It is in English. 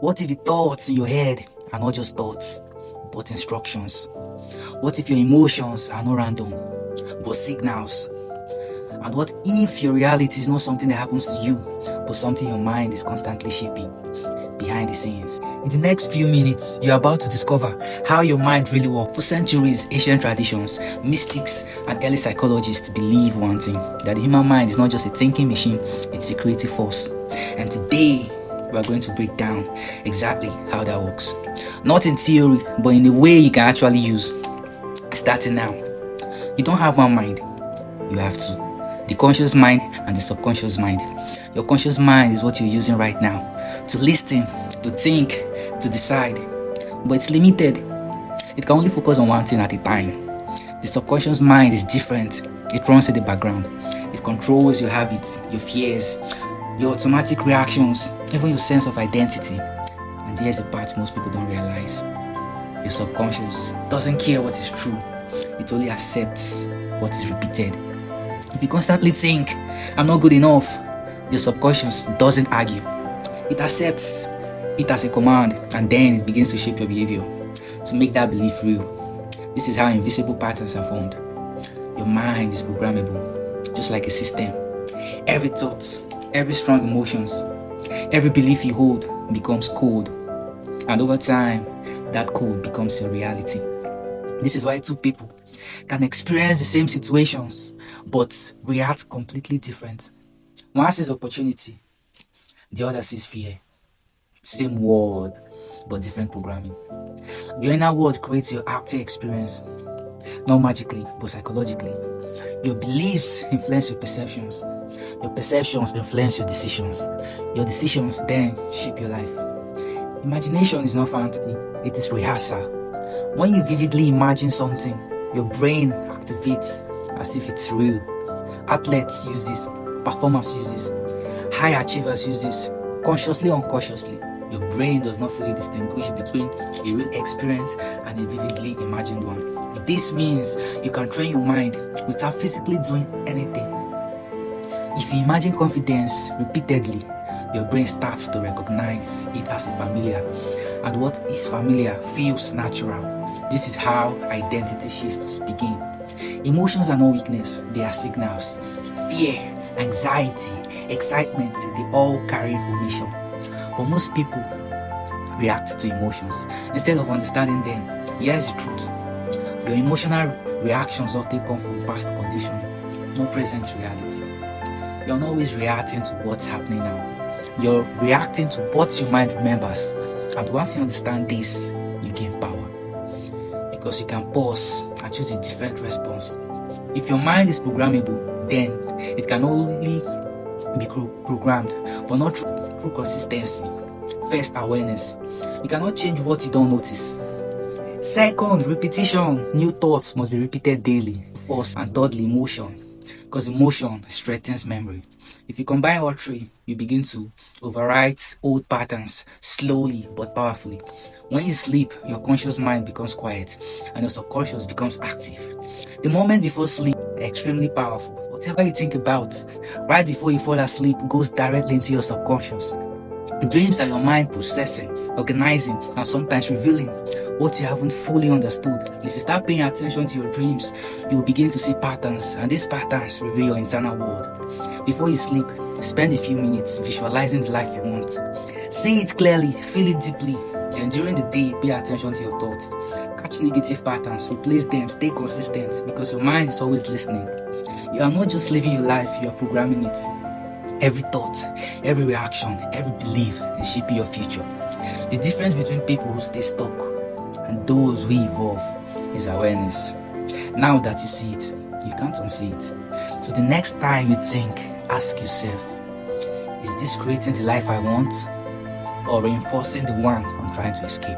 What if the thoughts in your head are not just thoughts, but instructions? What if your emotions are not random, but signals? And what if your reality is not something that happens to you, but something your mind is constantly shaping behind the scenes? In the next few minutes, you're about to discover how your mind really works. For centuries, ancient traditions, mystics, and early psychologists believe one thing, that the human mind is not just a thinking machine, it's a creative force. And today, we are going to break down exactly how that works. Not in theory, but in a way you can actually use. Starting now. You don't have one mind, you have two. The conscious mind and the subconscious mind. Your conscious mind is what you're using right now to listen, to think, to decide. But it's limited. It can only focus on one thing at a time. The subconscious mind is different. It runs in the background. It controls your habits, your fears, your automatic reactions, even your sense of identity. And here's the part most people don't realize. Your subconscious doesn't care what is true. It only accepts what is repeated. If you constantly think, I'm not good enough, your subconscious doesn't argue. It accepts it as a command, and then it begins to shape your behavior to make that belief real. This is how invisible patterns are formed. Your mind is programmable, just like a system. Every thought, every strong emotions, every belief you hold becomes code. And over time, that code becomes your reality. This is why two people can experience the same situations but react completely different. One sees opportunity, the other sees fear. Same word, but different programming. Your inner world creates your outer experience, not magically, but psychologically. Your beliefs influence your perceptions. Your perceptions influence your decisions. Your decisions then shape your life. Imagination is not fantasy, it is rehearsal. When you vividly imagine something, your brain activates as if it's real. Athletes use this, performers use this, high achievers use this, consciously or unconsciously. Your brain does not fully distinguish between a real experience and a vividly imagined one. This means you can train your mind without physically doing anything. If you imagine confidence repeatedly, your brain starts to recognize it as a familiar, and what is familiar feels natural. This is how identity shifts begin. Emotions are not weakness, they are signals. Fear, anxiety, excitement, they all carry information. But most people react to emotions instead of understanding them. Here's the truth. Your emotional reactions often come from past conditioning, not present reality. You're not always reacting to what's happening now. You're reacting to what your mind remembers. And once you understand this, you gain power. Because you can pause and choose a different response. If your mind is programmable, then it can only be programmed, but not through consistency. First, awareness. You cannot change what you don't notice. Second, repetition. New thoughts must be repeated daily. First, and thirdly, emotion. Because emotion strengthens memory. If you combine all three, you begin to overwrite old patterns slowly but powerfully. When you sleep, your conscious mind becomes quiet and your subconscious becomes active. The moment before sleep is extremely powerful. Whatever you think about right before you fall asleep goes directly into your subconscious. Dreams are your mind processing, organizing, and sometimes revealing what you haven't fully understood. If you start paying attention to your dreams, you will begin to see patterns, and these patterns reveal your internal world. Before you sleep, spend a few minutes visualizing the life you want. See it clearly, feel it deeply. Then during the day, pay attention to your thoughts. Catch negative patterns, replace them, stay consistent, because your mind is always listening. You are not just living your life, you are programming it. Every thought, every reaction, every belief is shaping your future. The difference between people who stay stuck and those who evolve is awareness. Now that you see it, you can't unsee it. So the next time you think, ask yourself, is this creating the life I want or reinforcing the one I'm trying to escape?